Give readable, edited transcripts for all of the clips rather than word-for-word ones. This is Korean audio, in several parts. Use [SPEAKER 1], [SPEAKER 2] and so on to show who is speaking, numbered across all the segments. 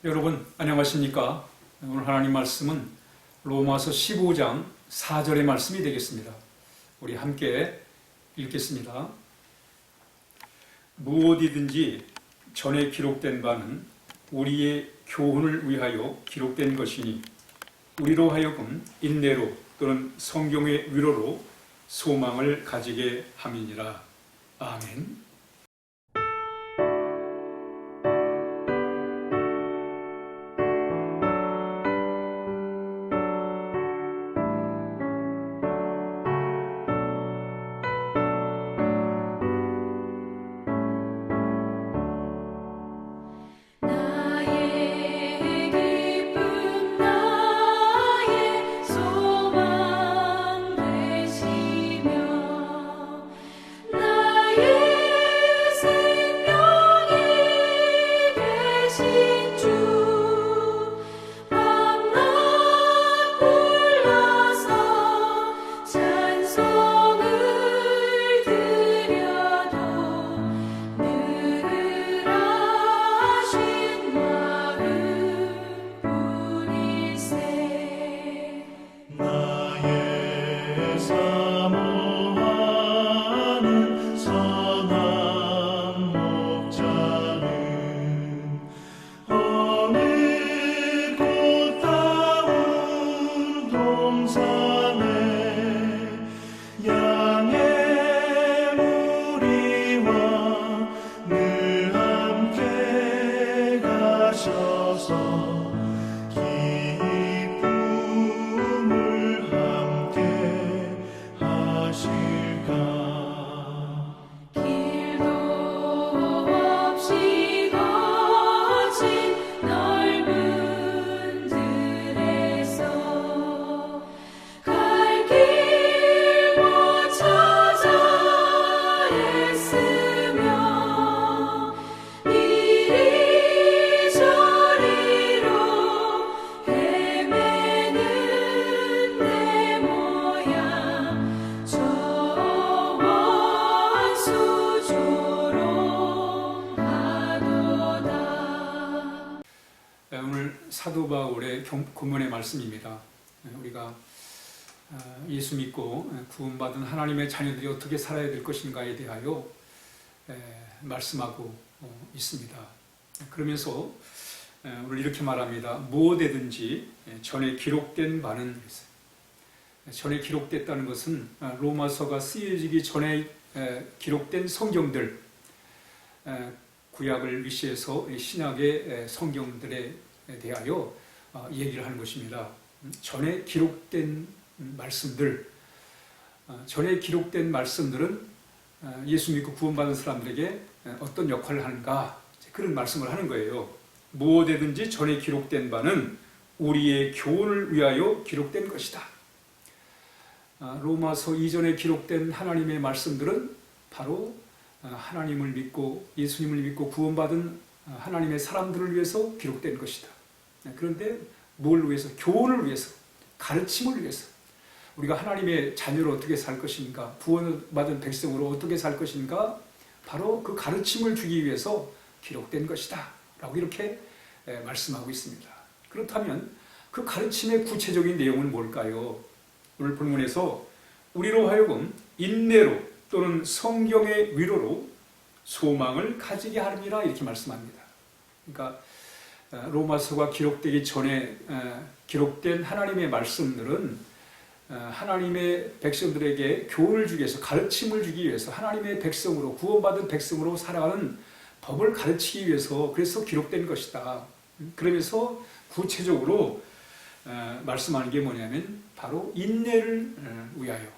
[SPEAKER 1] 여러분 안녕하십니까? 오늘 하나님 말씀은 로마서 15장 4절의 말씀이 되겠습니다. 우리 함께 읽겠습니다. 무엇이든지 전에 기록된 바는 우리의 교훈을 위하여 기록된 것이니 우리로 하여금 인내로 또는 성경의 위로로 소망을 가지게 함이니라. 아멘. 오늘 사도 바울의 본문의 말씀입니다. 우리가 예수 믿고 구원받은 하나님의 자녀들이 어떻게 살아야 될 것인가에 대하여 말씀하고 있습니다. 그러면서 오늘 이렇게 말합니다. 무엇이든지 전에 기록된 바는, 전에 기록됐다는 것은 로마서가 쓰여지기 전에 기록된 성경들, 구약을 위시해서 신약의 성경들에 대하여 얘기를 하는 것입니다. 전에 기록된 말씀들, 전에 기록된 말씀들은 예수 믿고 구원받은 사람들에게 어떤 역할을 하는가, 그런 말씀을 하는 거예요. 무엇이든지 전에 기록된 바는 우리의 교훈을 위하여 기록된 것이다. 로마서 이전에 기록된 하나님의 말씀들은 바로 하나님을 믿고 예수님을 믿고 구원받은 하나님의 사람들을 위해서 기록된 것이다. 그런데 뭘 위해서? 교훈을 위해서, 가르침을 위해서. 우리가 하나님의 자녀로 어떻게 살 것인가, 구원받은 백성으로 어떻게 살 것인가, 바로 그 가르침을 주기 위해서 기록된 것이다 라고 이렇게 말씀하고 있습니다. 그렇다면 그 가르침의 구체적인 내용은 뭘까요? 오늘 본문에서 우리로 하여금 인내로 또는 성경의 위로로 소망을 가지게 하느니라 이렇게 말씀합니다. 그러니까 로마서가 기록되기 전에 기록된 하나님의 말씀들은 하나님의 백성들에게 교훈을 주기 위해서, 가르침을 주기 위해서, 하나님의 백성으로, 구원받은 백성으로 살아가는 법을 가르치기 위해서 그래서 기록된 것이다. 그러면서 구체적으로 말씀하는 게 뭐냐면 바로 인내를 위하여,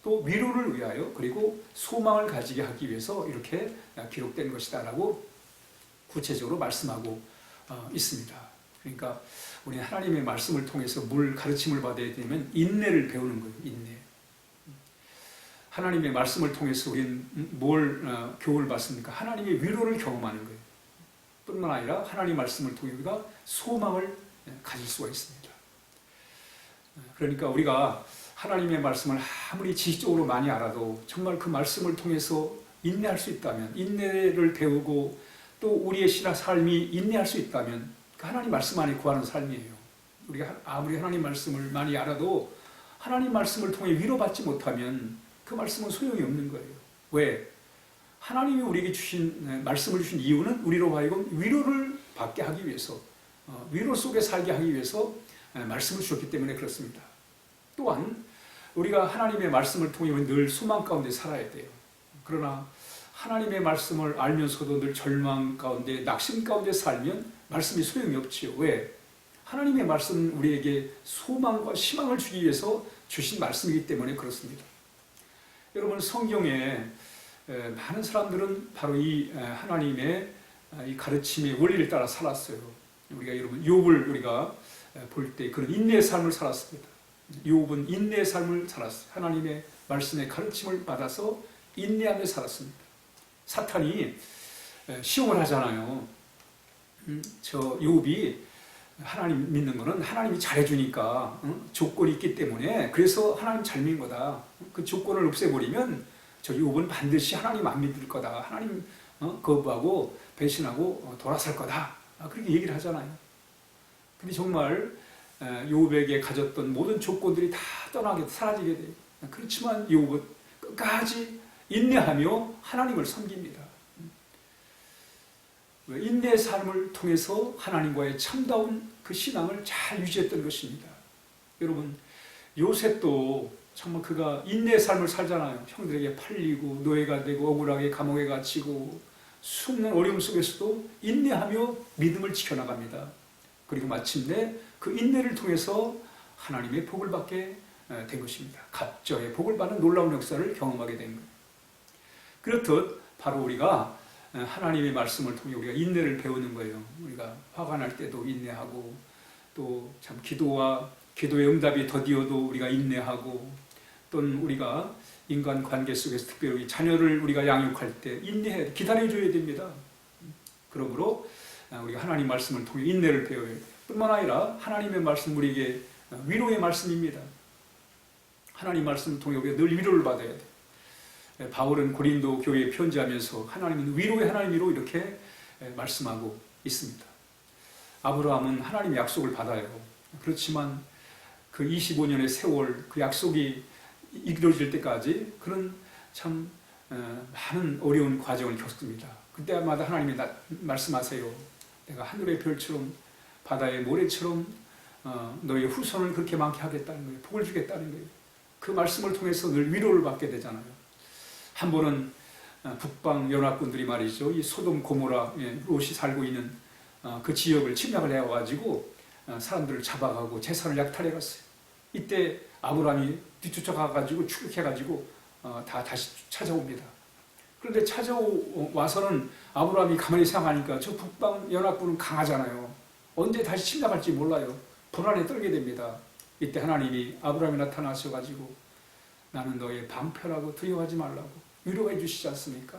[SPEAKER 1] 또 위로를 위하여, 그리고 소망을 가지게 하기 위해서 이렇게 기록된 것이다 라고 구체적으로 말씀하고 있습니다. 그러니까 우리 하나님의 말씀을 통해서 뭘 가르침을 받아야 되면 인내를 배우는 거예요. 인내. 하나님의 말씀을 통해서 우리는 뭘 교훈을 받습니까? 하나님의 위로를 경험하는 거예요. 뿐만 아니라 하나님의 말씀을 통해 우리가 소망을 가질 수가 있습니다. 그러니까 우리가 하나님의 말씀을 아무리 지식적으로 많이 알아도 정말 그 말씀을 통해서 인내할 수 있다면, 인내를 배우고 또 우리의 신앙 삶이 인내할 수 있다면 그 하나님 말씀 안에 구하는 삶이에요. 우리가 아무리 하나님 말씀을 많이 알아도 하나님 말씀을 통해 위로받지 못하면 그 말씀은 소용이 없는 거예요. 왜? 하나님이 우리에게 주신 말씀을 주신 이유는 우리로 하여금 위로를 받게 하기 위해서, 위로 속에 살게 하기 위해서 말씀을 주셨기 때문에 그렇습니다. 또한 우리가 하나님의 말씀을 통해 늘 소망 가운데 살아야 돼요. 그러나 하나님의 말씀을 알면서도 늘 절망 가운데, 낙심 가운데 살면 말씀이 소용이 없지요. 왜? 하나님의 말씀은 우리에게 소망과 희망을 주기 위해서 주신 말씀이기 때문에 그렇습니다. 여러분, 성경에 많은 사람들은 바로 이 하나님의 이 가르침의 원리를 따라 살았어요. 우리가 여러분 욥을 우리가 볼 때 그런 인내의 삶을 살았습니다. 욥은 인내의 삶을 살았어요. 하나님의 말씀의 가르침을 받아서 인내하며 살았습니다. 사탄이 시험을 하잖아요. 저 욥이 하나님 믿는 거는 하나님이 잘해주니까 조건이 있기 때문에, 그래서 하나님 잘 믿는 거다. 그 조건을 없애버리면 저 욥은 반드시 하나님 안 믿을 거다. 하나님 거부하고 배신하고 돌아설 거다. 그렇게 얘기를 하잖아요. 근데 정말 욥에게 가졌던 모든 조건들이 다 떠나게 사라지게 돼요. 그렇지만 욥은 끝까지 인내하며 하나님을 섬깁니다. 인내의 삶을 통해서 하나님과의 참다운 그 신앙을 잘 유지했던 것입니다. 여러분, 요셉도 정말 그가 인내의 삶을 살잖아요. 형들에게 팔리고 노예가 되고 억울하게 감옥에 갇히고 수없는 어려움 속에서도 인내하며 믿음을 지켜나갑니다. 그리고 마침내 그 인내를 통해서 하나님의 복을 받게 된 것입니다. 갑절의 복을 받는 놀라운 역사를 경험하게 된 거예요. 그렇듯 바로 우리가 하나님의 말씀을 통해 우리가 인내를 배우는 거예요. 우리가 화가 날 때도 인내하고, 또 참 기도의 응답이 더디어도 우리가 인내하고, 또는 우리가 인간 관계 속에서 특별히 자녀를 우리가 양육할 때 인내해 기다려줘야 됩니다. 그러므로 우리가 하나님 말씀을 통해 인내를 배워야 해요. 뿐만 아니라 하나님의 말씀 우리에게 위로의 말씀입니다. 하나님 말씀을 통해 우리가 늘 위로를 받아야 돼요. 바울은 고린도 교회에 편지하면서 하나님은 위로의 하나님이로 이렇게 말씀하고 있습니다. 아브라함은 하나님의 약속을 받아요. 그렇지만 그 25년의 세월, 그 약속이 이루어질 때까지 그런 참 많은 어려운 과정을 겪습니다. 그때마다 하나님이 말씀하세요. 내가 하늘의 별처럼 바다의 모래처럼 너의 후손을 그렇게 많게 하겠다는 거예요. 복을 주겠다는 거예요. 그 말씀을 통해서 늘 위로를 받게 되잖아요. 한 번은 북방 연합군들이 말이죠, 이 소돔 고모라 롯이 살고 있는 그 지역을 침략을 해와가지고 사람들을 잡아가고 재산을 약탈해갔어요. 이때 아브라함이 뒤쫓아가가지고 추격해가지고 다시 찾아옵니다. 그런데 찾아와서는 아브라함이 가만히 생각하니까 저 북방 연합군은 강하잖아요. 언제 다시 침략할지 몰라요. 불안에 떨게 됩니다. 이때 하나님이 아브라함이 나타나셔가지고 나는 너의 방패라고 두려워하지 말라고 위로해 주시지 않습니까?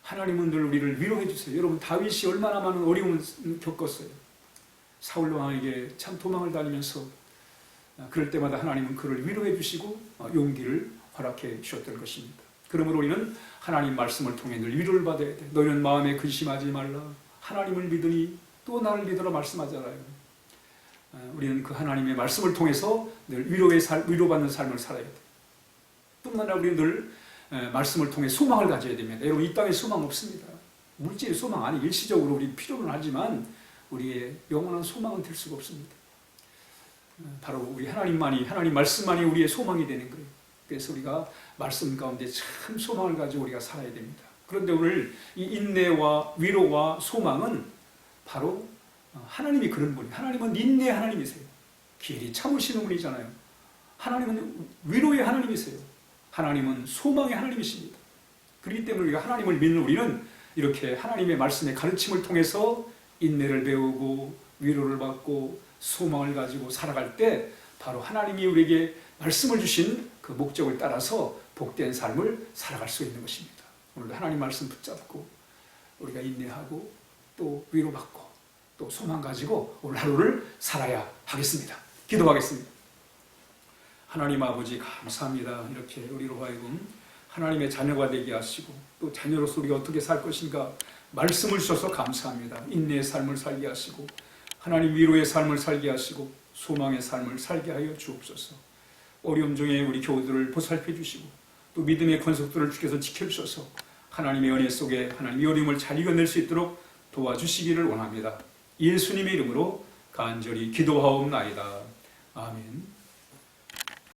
[SPEAKER 1] 하나님은 늘 우리를 위로해 주세요. 여러분, 다윗이 얼마나 많은 어려움을 겪었어요. 사울 왕에게 참 도망을 다니면서 그럴 때마다 하나님은 그를 위로해 주시고 용기를 허락해 주셨던 것입니다. 그러므로 우리는 하나님 말씀을 통해 늘 위로를 받아야 돼. 너희는 마음에 근심하지 말라. 하나님을 믿으니 또 나를 믿으라 말씀하잖아요. 우리는 그 하나님의 말씀을 통해서 늘 위로받는 삶을 살아야 돼. 뿐만 아니라 우리는 늘 말씀을 통해 소망을 가져야 됩니다. 여러분, 이 땅에 소망 없습니다. 물질의 소망 아니, 일시적으로 우리 필요는 하지만 우리의 영원한 소망은 될 수가 없습니다. 바로 우리 하나님 말씀만이 우리의 소망이 되는 거예요. 그래서 우리가 말씀 가운데 참 소망을 가지고 우리가 살아야 됩니다. 그런데 오늘 이 인내와 위로와 소망은 바로 하나님이 그런 분이에요. 하나님은 인내의 하나님이세요. 길이 참으시는 분이잖아요. 하나님은 위로의 하나님이세요. 하나님은 소망의 하나님이십니다. 그렇기 때문에 우리가 하나님을 믿는 우리는 이렇게 하나님의 말씀의 가르침을 통해서 인내를 배우고 위로를 받고 소망을 가지고 살아갈 때 바로 하나님이 우리에게 말씀을 주신 그 목적을 따라서 복된 삶을 살아갈 수 있는 것입니다. 오늘도 하나님 말씀 붙잡고 우리가 인내하고 또 위로받고 또 소망 가지고 오늘 하루를 살아야 하겠습니다. 기도하겠습니다. 하나님 아버지, 감사합니다. 이렇게 우리로 하여금 하나님의 자녀가 되게 하시고 또 자녀로서 우리가 어떻게 살 것인가 말씀을 주셔서 감사합니다. 인내의 삶을 살게 하시고 하나님 위로의 삶을 살게 하시고 소망의 삶을 살게 하여 주옵소서. 어려움 중에 우리 교우들을 보살펴 주시고 또 믿음의 권속들을 주께서 지켜주셔서 하나님의 은혜 속에 하나님의 어려움을 잘 이겨낼 수 있도록 도와주시기를 원합니다. 예수님의 이름으로 간절히 기도하옵나이다. 아멘.